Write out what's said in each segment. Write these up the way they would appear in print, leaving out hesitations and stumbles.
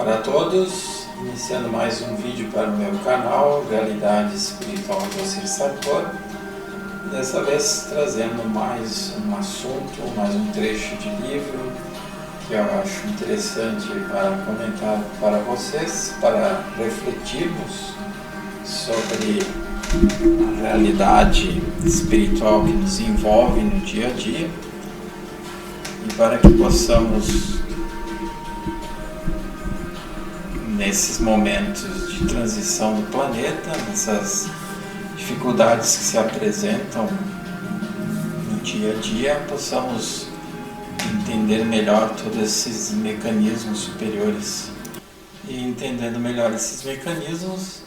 Para todos, iniciando mais um vídeo para o meu canal, Realidade Espiritual do Ser Sartor. Dessa vez trazendo mais um assunto, mais um trecho de livro que eu acho interessante para comentar para vocês, para refletirmos sobre a realidade espiritual que nos envolve no dia a dia e para que possamos, nesses momentos de transição do planeta, nessas dificuldades que se apresentam no dia a dia, possamos entender melhor todos esses mecanismos superiores. E entendendo melhor esses mecanismos,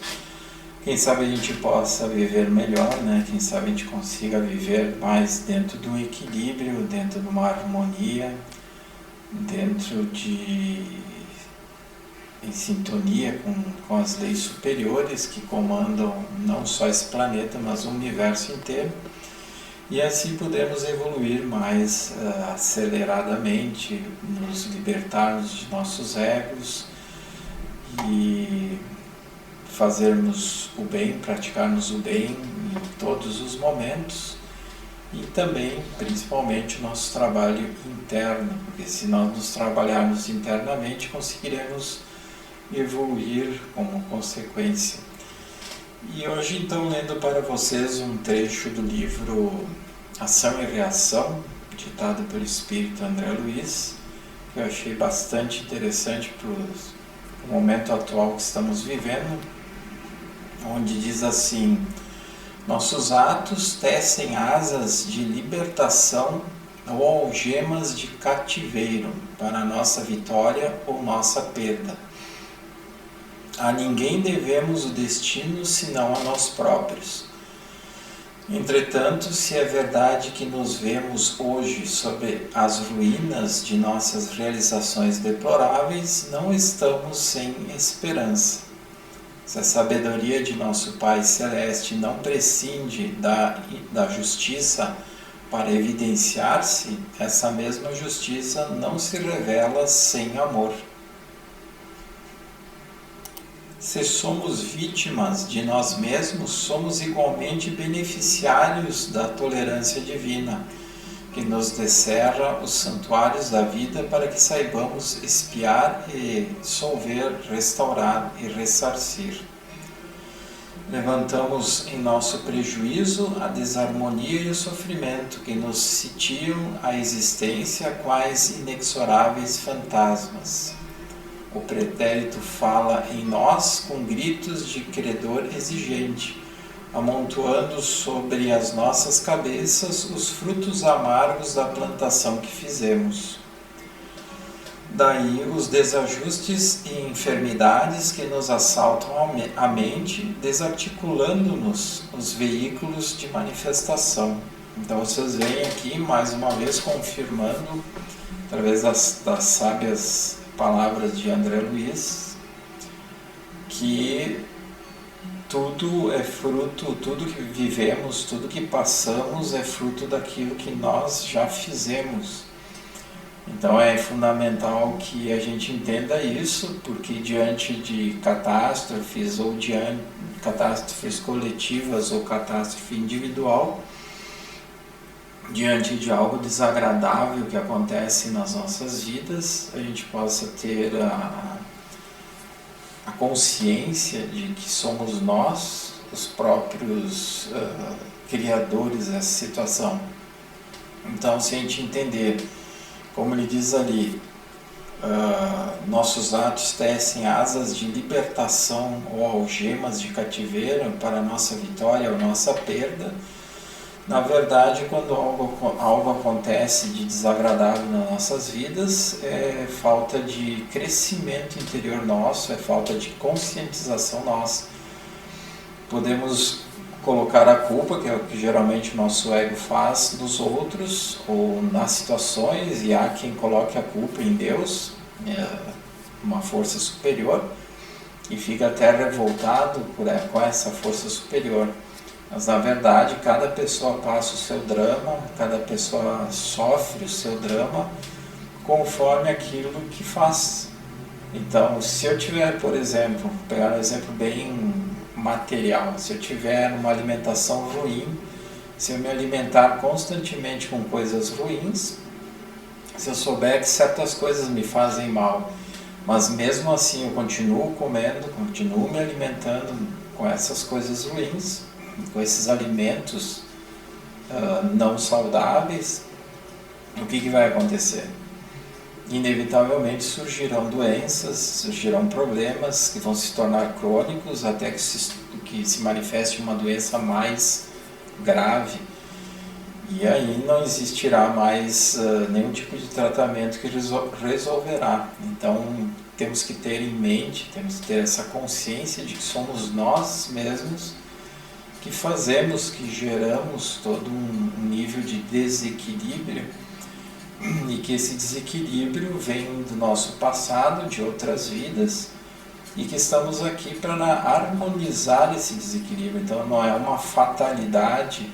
quem sabe a gente possa viver melhor, né? Quem sabe a gente consiga viver mais dentro de um equilíbrio, dentro de uma harmonia, em sintonia com as leis superiores que comandam não só esse planeta, mas o universo inteiro, e assim podemos evoluir mais aceleradamente, nos libertarmos de nossos egos e fazermos o bem, praticarmos o bem em todos os momentos, e também, principalmente, o nosso trabalho interno, porque se nós nos trabalharmos internamente, conseguiremos evoluir como consequência. E hoje, então, lendo para vocês um trecho do livro Ação e Reação, ditado pelo Espírito André Luiz, que eu achei bastante interessante para o momento atual que estamos vivendo, onde diz assim: nossos atos tecem asas de libertação ou algemas de cativeiro para nossa vitória ou nossa perda. A ninguém devemos o destino senão a nós próprios. Entretanto, se é verdade que nos vemos hoje sobre as ruínas de nossas realizações deploráveis, não estamos sem esperança. Se a sabedoria de nosso Pai Celeste não prescinde da justiça para evidenciar-se, essa mesma justiça não se revela sem amor. Se somos vítimas de nós mesmos, somos igualmente beneficiários da tolerância divina, que nos descerra os santuários da vida para que saibamos espiar e solver, restaurar e ressarcir. Levantamos em nosso prejuízo a desarmonia e o sofrimento que nos sitiam a existência quais inexoráveis fantasmas. O pretérito fala em nós com gritos de credor exigente, amontoando sobre as nossas cabeças os frutos amargos da plantação que fizemos. Daí os desajustes e enfermidades que nos assaltam a mente, desarticulando-nos os veículos de manifestação. Então vocês veem aqui, mais uma vez, confirmando, através das sábias palavras de André Luiz, que tudo é fruto, tudo que vivemos, tudo que passamos é fruto daquilo que nós já fizemos. Então é fundamental que a gente entenda isso, porque diante de catástrofes, ou diante de catástrofes coletivas ou catástrofe individual, diante de algo desagradável que acontece nas nossas vidas, a gente possa ter a consciência de que somos nós os próprios criadores dessa situação. Então, se a gente entender, como ele diz ali, nossos atos tecem asas de libertação ou algemas de cativeiro para a nossa vitória ou nossa perda. Na verdade, quando algo acontece de desagradável nas nossas vidas, é falta de crescimento interior nosso, é falta de conscientização nossa. Podemos colocar a culpa, que é o que geralmente o nosso ego faz, nos outros ou nas situações, e há quem coloque a culpa em Deus, uma força superior, e fica até revoltado com essa força superior. Mas na verdade cada pessoa passa o seu drama, cada pessoa sofre o seu drama conforme aquilo que faz. Então, se eu tiver, por exemplo, pegar um exemplo bem material, se eu tiver uma alimentação ruim, se eu me alimentar constantemente com coisas ruins, se eu souber que certas coisas me fazem mal, mas mesmo assim eu continuo comendo, continuo me alimentando com essas coisas ruins, com esses alimentos não saudáveis, o que vai acontecer? Inevitavelmente surgirão doenças, surgirão problemas que vão se tornar crônicos até que se manifeste uma doença mais grave, e aí não existirá mais nenhum tipo de tratamento que resolverá. Então temos que ter em mente, temos que ter essa consciência de que somos nós mesmos que fazemos, que geramos todo um nível de desequilíbrio, e que esse desequilíbrio vem do nosso passado, de outras vidas, e que estamos aqui para harmonizar esse desequilíbrio. Então não é uma fatalidade,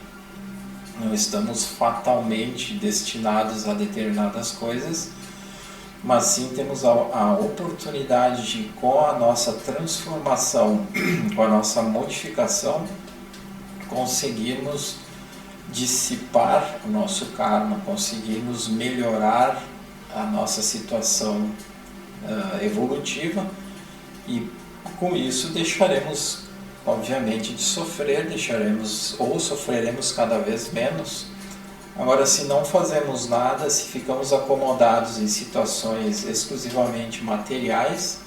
não estamos fatalmente destinados a determinadas coisas, mas sim temos a oportunidade de, com a nossa transformação, com a nossa modificação, conseguirmos dissipar o nosso karma, conseguirmos melhorar a nossa situação evolutiva, e com isso deixaremos, obviamente, de sofrer, sofreremos cada vez menos. Agora, se não fazemos nada, se ficamos acomodados em situações exclusivamente materiais,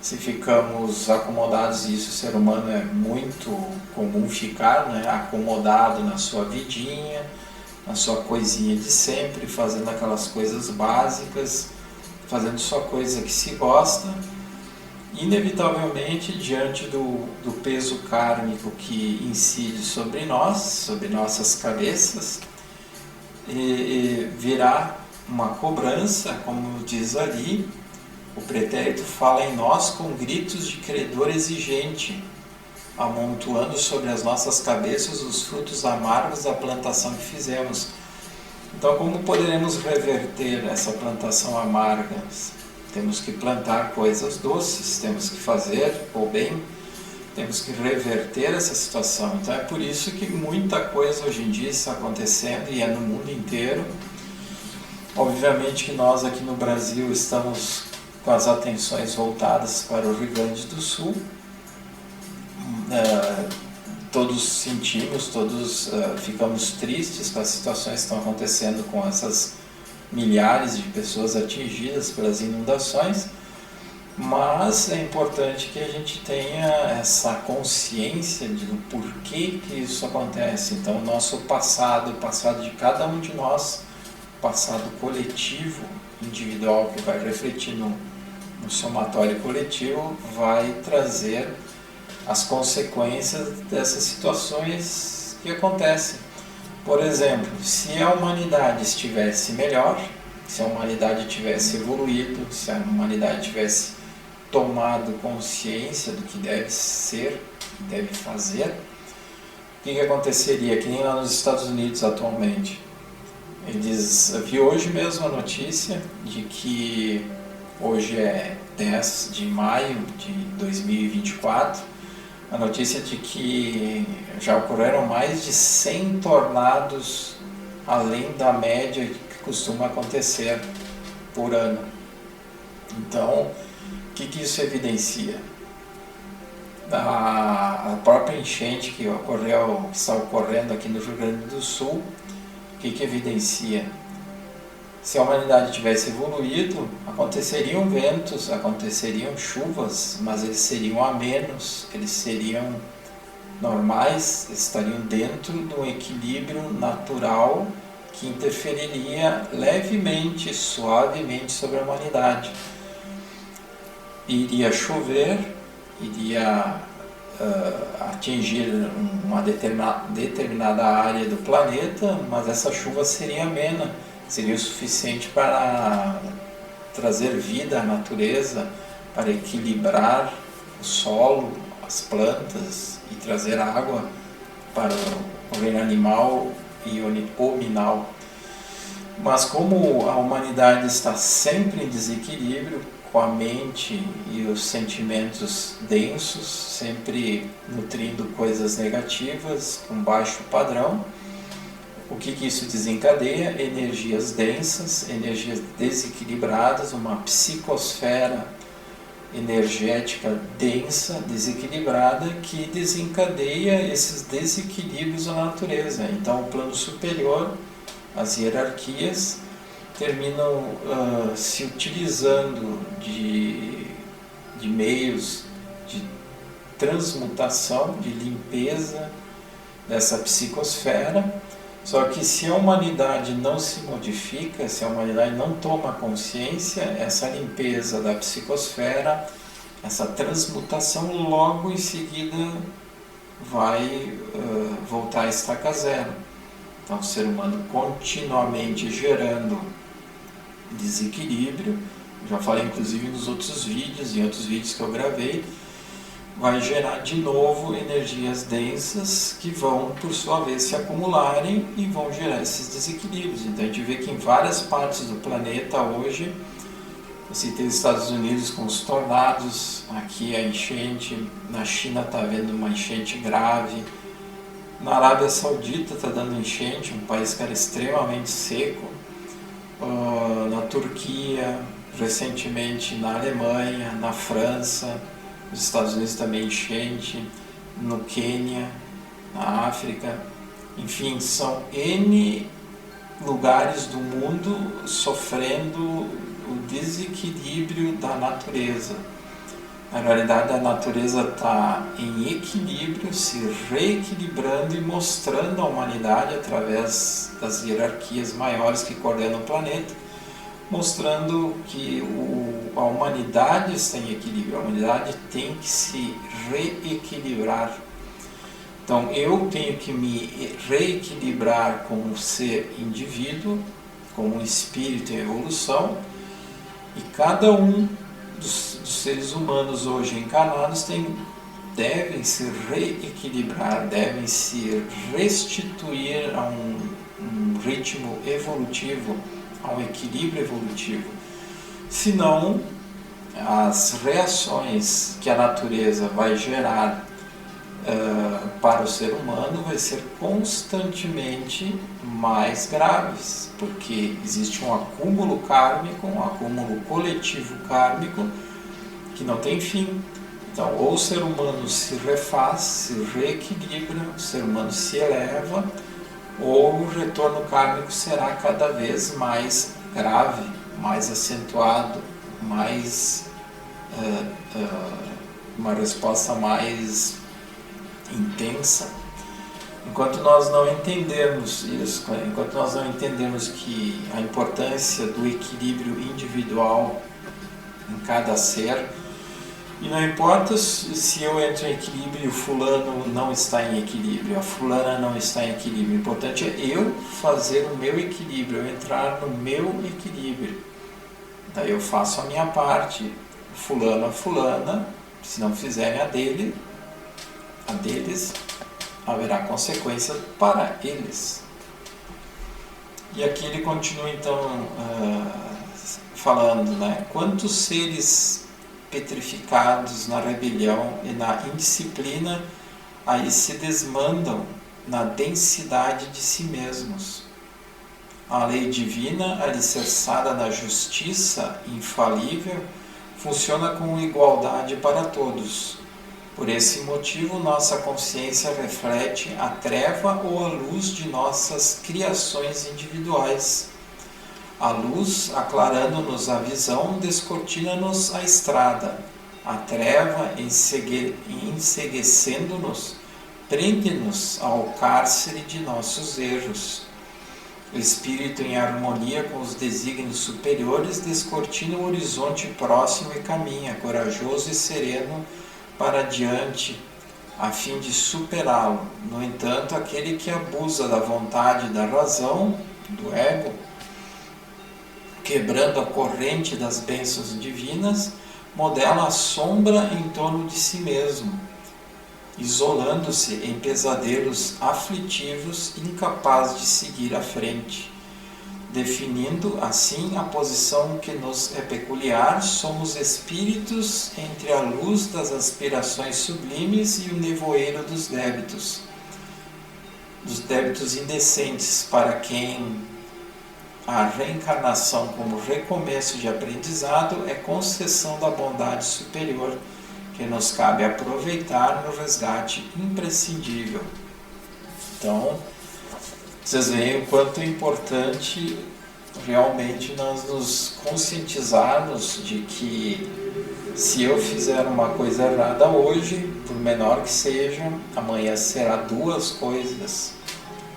se ficamos acomodados, e isso o ser humano é muito comum ficar, né, acomodado na sua vidinha, na sua coisinha de sempre, fazendo aquelas coisas básicas, fazendo só coisa que se gosta, inevitavelmente, diante do peso kármico que incide sobre nós, sobre nossas cabeças, virá uma cobrança, como diz ali. O pretérito fala em nós com gritos de credor exigente, amontoando sobre as nossas cabeças os frutos amargos da plantação que fizemos. Então, como poderemos reverter essa plantação amarga? Temos que plantar coisas doces, temos que fazer o bem, temos que reverter essa situação. Então é por isso que muita coisa hoje em dia está acontecendo, e é no mundo inteiro. Obviamente que nós aqui no Brasil estamos com as atenções voltadas para o Rio Grande do Sul. Todos sentimos, todos ficamos tristes com as situações que estão acontecendo com essas milhares de pessoas atingidas pelas inundações, mas é importante que a gente tenha essa consciência do porquê que isso acontece. Então, o nosso passado, o passado de cada um de nós, o passado coletivo, individual, que vai refletir no somatório coletivo, vai trazer as consequências dessas situações que acontecem. Por exemplo, se a humanidade estivesse melhor, se a humanidade tivesse evoluído, se a humanidade tivesse tomado consciência do que deve ser, do que deve fazer, o que aconteceria? Que nem lá nos Estados Unidos atualmente. Eu vi hoje mesmo a notícia de que hoje é 10 de maio de 2024, a notícia de que já ocorreram mais de 100 tornados além da média que costuma acontecer por ano. Então, o que isso evidencia? A própria enchente que está ocorrendo aqui no Rio Grande do Sul, o que evidencia? Se a humanidade tivesse evoluído, aconteceriam ventos, aconteceriam chuvas, mas eles seriam a menos, eles seriam normais, estariam dentro de um equilíbrio natural que interferiria levemente, suavemente sobre a humanidade. Iria chover, iria atingir uma determinada área do planeta, mas essa chuva seria amena, seria o suficiente para trazer vida à natureza, para equilibrar o solo, as plantas, e trazer água para o reino animal e hominal. Mas como a humanidade está sempre em desequilíbrio, com a mente e os sentimentos densos, sempre nutrindo coisas negativas, com baixo padrão. O que isso desencadeia? Energias densas, energias desequilibradas, uma psicosfera energética densa, desequilibrada, que desencadeia esses desequilíbrios na natureza. Então o plano superior, as hierarquias, terminam se utilizando de meios de transmutação, de limpeza dessa psicosfera. Só que se a humanidade não se modifica, se a humanidade não toma consciência, essa limpeza da psicosfera, essa transmutação, logo em seguida vai voltar a estaca zero. Então o ser humano continuamente gerando desequilíbrio, já falei inclusive nos outros vídeos, em outros vídeos que eu gravei, vai gerar de novo energias densas que vão, por sua vez, se acumularem e vão gerar esses desequilíbrios. Então a gente vê que em várias partes do planeta hoje, eu citei os Estados Unidos com os tornados, aqui a enchente, na China está havendo uma enchente grave, na Arábia Saudita está dando enchente, um país que era extremamente seco, na Turquia, recentemente na Alemanha, na França, nos Estados Unidos também enchente, no Quênia, na África, enfim, são N lugares do mundo sofrendo o desequilíbrio da natureza. Na realidade, a natureza está em equilíbrio, se reequilibrando e mostrando à humanidade, através das hierarquias maiores que coordenam o planeta, mostrando que a humanidade está em equilíbrio, a humanidade tem que se reequilibrar. Então eu tenho que me reequilibrar como ser indivíduo, como espírito em evolução, e cada um dos seres humanos hoje encarnados devem se reequilibrar, devem se restituir a um ritmo evolutivo, a um equilíbrio evolutivo. Senão, as reações que a natureza vai gerar para o ser humano vai ser constantemente mais graves, porque existe um acúmulo kármico, um acúmulo coletivo kármico que não tem fim. Então, ou o ser humano se refaz, se reequilibra, o ser humano se eleva, ou o retorno kármico será cada vez mais grave, mais acentuado, mais uma resposta mais intensa. Enquanto nós não entendermos isso, enquanto nós não entendermos que a importância do equilíbrio individual em cada ser, e não importa se eu entro em equilíbrio e o fulano não está em equilíbrio, a fulana não está em equilíbrio, o importante é eu fazer o meu equilíbrio, eu entrar no meu equilíbrio. Daí eu faço a minha parte, fulano a fulana, se não fizerem a deles, haverá consequência para eles. E aqui ele continua então falando, né? Quantos seres petrificados na rebelião e na indisciplina aí se desmandam na densidade de si mesmos. A lei divina, alicerçada na justiça infalível, funciona com igualdade para todos. Por esse motivo, nossa consciência reflete a treva ou a luz de nossas criações individuais. A luz, aclarando-nos a visão, descortina-nos a estrada. A treva, enceguecendo-nos, prende-nos ao cárcere de nossos erros. O espírito, em harmonia com os desígnios superiores, descortina o horizonte próximo e caminha, corajoso e sereno, para diante, a fim de superá-lo. No entanto, aquele que abusa da vontade e da razão, do ego, quebrando a corrente das bênçãos divinas, modela a sombra em torno de si mesmo, isolando-se em pesadelos aflitivos, incapaz de seguir à frente. definindo assim a posição que nos é peculiar. Somos espíritos entre a luz das aspirações sublimes e o nevoeiro dos débitos indecentes, para quem a reencarnação como recomeço de aprendizado é concessão da bondade superior que nos cabe aproveitar no resgate imprescindível. Então, vocês veem o quanto é importante realmente nós nos conscientizarmos de que se eu fizer uma coisa errada hoje, por menor que seja, amanhã será 2 coisas,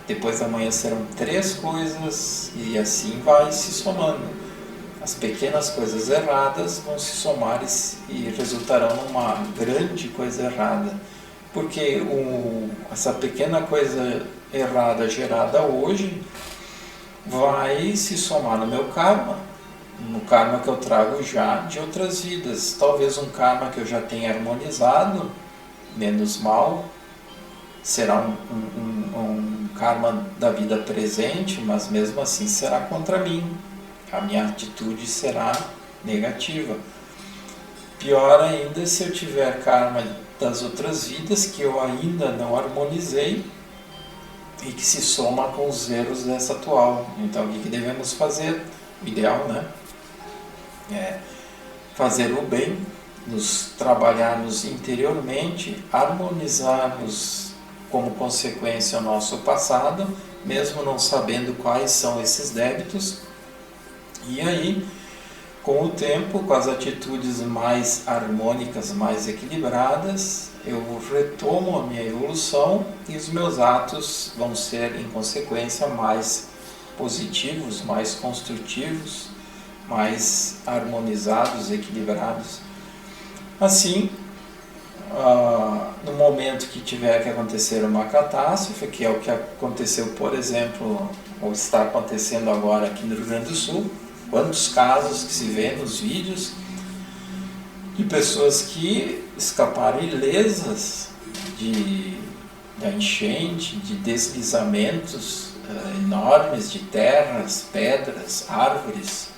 depois da manhã serão 3 coisas, e assim vai se somando. As pequenas coisas erradas vão se somar e resultarão numa grande coisa errada, porque essa pequena coisa errada gerada hoje vai se somar no meu karma, no karma que eu trago já de outras vidas. Talvez um karma que eu já tenha harmonizado, menos mal, será um karma da vida presente, mas mesmo assim será contra mim. A minha atitude será negativa. Pior ainda se eu tiver karma das outras vidas que eu ainda não harmonizei e que se soma com os erros dessa atual. Então, o que devemos fazer? O ideal, né? É fazer o bem, nos trabalharmos interiormente, harmonizarmos como consequência o nosso passado, mesmo não sabendo quais são esses débitos. E aí, com o tempo, com as atitudes mais harmônicas, mais equilibradas, eu retomo a minha evolução e os meus atos vão ser, em consequência, mais positivos, mais construtivos, mais harmonizados, equilibrados. Assim, no momento que tiver que acontecer uma catástrofe, que é o que aconteceu, por exemplo, ou está acontecendo agora aqui no Rio Grande do Sul, quantos casos que se vê nos vídeos de pessoas que escaparam ilesas da enchente, de deslizamentos enormes de terras, pedras, árvores,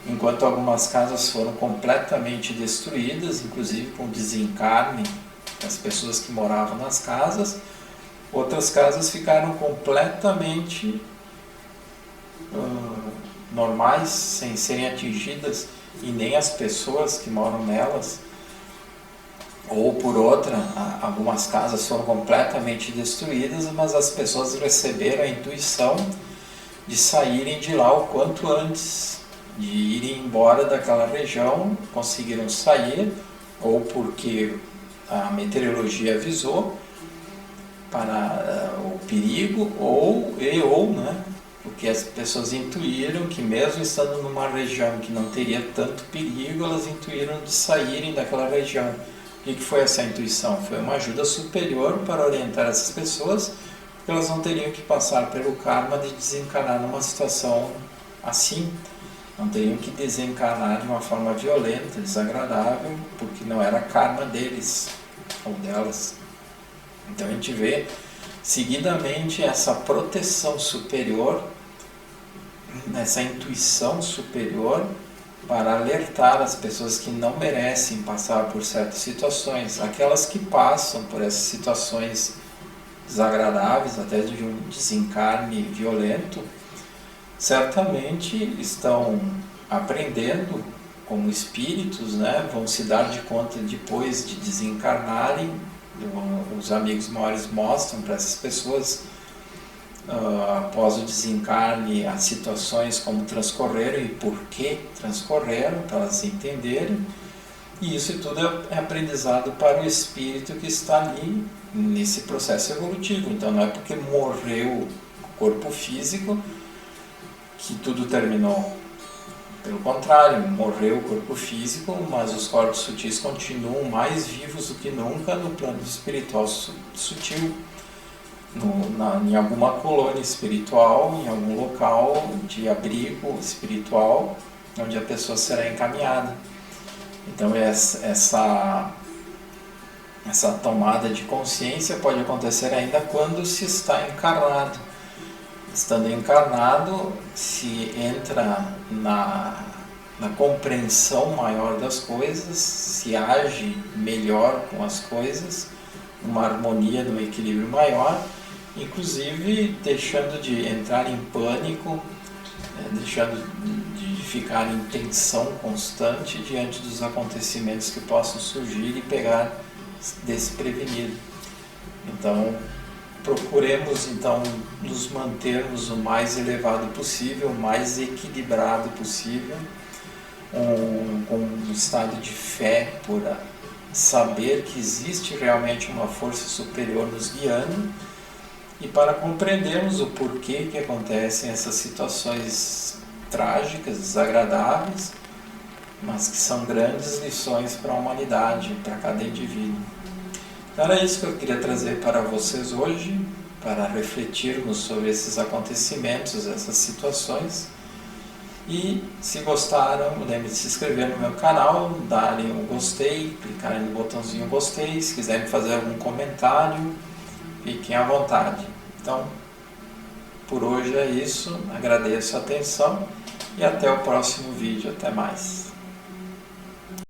enquanto algumas casas foram completamente destruídas, inclusive com desencarne das pessoas que moravam nas casas. Outras casas ficaram completamente normais, sem serem atingidas, e nem as pessoas que moram nelas. Ou por outra, algumas casas foram completamente destruídas, mas as pessoas receberam a intuição de saírem de lá o quanto antes, de irem embora daquela região. Conseguiram sair, ou porque a meteorologia avisou para o perigo, ou né, porque as pessoas intuíram que mesmo estando numa região que não teria tanto perigo, elas intuíram de saírem daquela região. O que foi essa intuição? Foi uma ajuda superior para orientar essas pessoas, porque elas não teriam que passar pelo karma de desencarnar numa situação assim. Não teriam que desencarnar de uma forma violenta, desagradável, porque não era karma deles ou delas. Então a gente vê seguidamente essa proteção superior, essa intuição superior, para alertar as pessoas que não merecem passar por certas situações. Aquelas que passam por essas situações desagradáveis, até de um desencarne violento, certamente estão aprendendo como espíritos, né? Vão se dar de conta depois de desencarnarem. Os amigos maiores mostram para essas pessoas, após o desencarne, as situações como transcorreram e por que transcorreram, para elas entenderem. E isso tudo é aprendizado para o espírito que está ali nesse processo evolutivo. Então não é porque morreu o corpo físico que tudo terminou. Pelo contrário, morreu o corpo físico, mas os corpos sutis continuam mais vivos do que nunca no plano espiritual sutil, em alguma colônia espiritual, em algum local de abrigo espiritual, onde a pessoa será encaminhada. Então essa tomada de consciência pode acontecer ainda quando se está encarnado. estando encarnado, se entra na compreensão maior das coisas, se age melhor com as coisas, uma harmonia, num equilíbrio maior, inclusive deixando de entrar em pânico, deixando de ficar em tensão constante diante dos acontecimentos que possam surgir e pegar desprevenido. Então, procuremos então nos mantermos o mais elevado possível, o mais equilibrado possível, com um estado de fé por saber que existe realmente uma força superior nos guiando, e para compreendermos o porquê que acontecem essas situações trágicas, desagradáveis, mas que são grandes lições para a humanidade, para cada indivíduo. Então era isso que eu queria trazer para vocês hoje, para refletirmos sobre esses acontecimentos, essas situações. E se gostaram, lembre de se inscrever no meu canal, darem um gostei, clicarem no botãozinho gostei. Se quiserem fazer algum comentário, fiquem à vontade. Então, por hoje é isso. Agradeço a atenção e até o próximo vídeo. Até mais.